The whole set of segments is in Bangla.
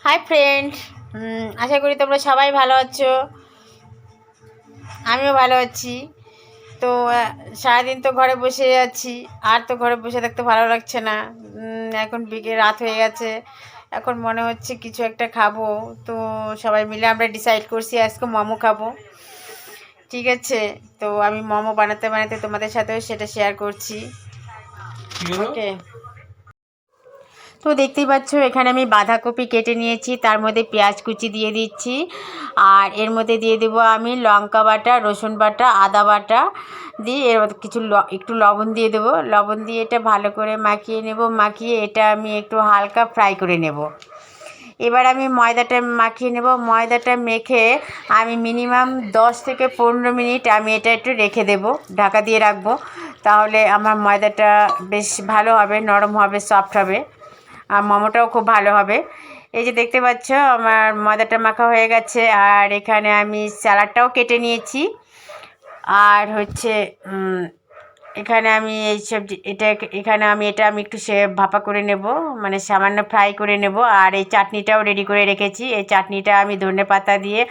হাই ফ্রেন্ড, আশা করি তোমরা সবাই ভালো আছো। আমিও ভালো আছি। তো সারাদিন তো ঘরে বসে আছি, আর তো ঘরে বসে থাকতে ভালো লাগছে না। এখন রাত হয়ে গেছে, এখন মনে হচ্ছে কিছু একটা খাবো। তো সবাই মিলে আমরা ডিসাইড করছি আজকে মোমো খাবো। ঠিক আছে, তো আমি মোমো বানাতে বানাতে তোমাদের সাথেও সেটা শেয়ার করছি। ওকে, তো দেখতেই পাচ্ছ এখানে আমি বাঁধাকপি কেটে নিয়েছি, তার মধ্যে পেঁয়াজ কুচি দিয়ে দিচ্ছি, আর এর মধ্যে দিয়ে দেবো আমি লঙ্কা বাটা, রসুন বাটা, আদা বাটা দিয়ে এর মধ্যে কিছু একটু লবণ দিয়ে দেবো। লবণ দিয়ে এটা ভালো করে মাখিয়ে নেব। মাখিয়ে এটা আমি একটু হালকা ফ্রাই করে নেব। এবার আমি ময়দাটা মাখিয়ে নেব। ময়দাটা মেখে আমি মিনিমাম 10 থেকে 15 মিনিট আমি এটা একটু রেখে দেব, ঢাকা দিয়ে রাখবো। তাহলে আমার ময়দাটা বেশ ভালো হবে, নরম হবে, সফট হবে, আর মোমোটাও খুব ভালো হবে। এই যে দেখতে পাচ্ছ আমার ময়দাটা মাখা হয়ে গেছে, আর এখানে আমি স্যালাডটাও কেটে নিয়েছি। আর হচ্ছে এখানে আমি এই সবজি এখানে আমি একটু ভাপা করে নেব, মানে সামান্য ফ্রাই করে নেব। আর এই চাটনিটাও রেডি করে রেখেছি। এই চাটনিটা আমি ধনেপাতা দিয়ে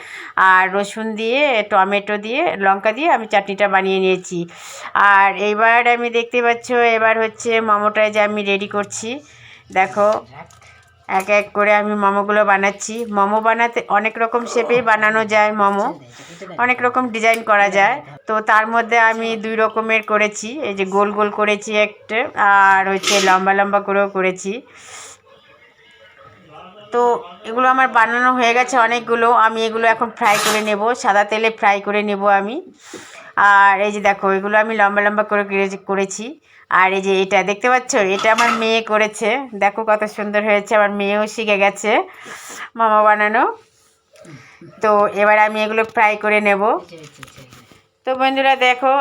আর রসুন দিয়ে, টমেটো দিয়ে, লঙ্কা দিয়ে আমি চাটনিটা বানিয়ে নিয়েছি। আর এইবার আমি দেখতে পাচ্ছ এবার হচ্ছে মোমোটা যে আমি রেডি করছি। দেখো এক এক করে আমি মোমোগুলো বানাচ্ছি। মোমো বানাতে অনেক রকম শেপেই বানানো যায়, মোমো অনেক রকম ডিজাইন করা যায়। তো তার মধ্যে আমি 2 রকমের করেছি। এই যে গোল গোল করেছি একটা, আর হচ্ছে লম্বা লম্বা করেও করেছি। তো এগুলো আমার বানানো হয়ে গেছে অনেকগুলো। আমি এগুলো এখন ফ্রাই করে নেব, সাদা তেলে ফ্রাই করে নেব আমি। আর এই যে দেখো এগুলো আমি লম্বা লম্বা করে করেছি। আর এই যে এটা দেখতে পাচ্ছ, এটা আমার মেয়ে করেছে। দেখো কত সুন্দর হয়েছে, আমার মেয়েও শিখে গেছে মোমো বানানো। তো এবার আমি এগুলো ফ্রাই করে নেব। তো বন্ধুরা দেখো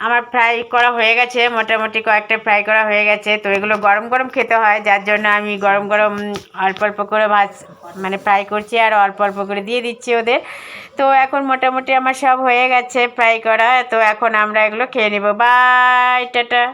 আমার ফ্রাই করা হয়ে গেছে, মোটামুটি কয়েকটা ফ্রাই করা হয়ে গেছে। তো এগুলো গরম গরম খেতে হয়, যার জন্য আমি গরম গরম অল্প অল্প করে মানে ফ্রাই করছি, আর অল্প অল্প করে দিয়ে দিচ্ছি ওদের। তো এখন মোটামুটি আমার সব হয়ে গেছে ফ্রাই করা। তো এখন আমরা এগুলো খেয়ে নেব। Bye, tata.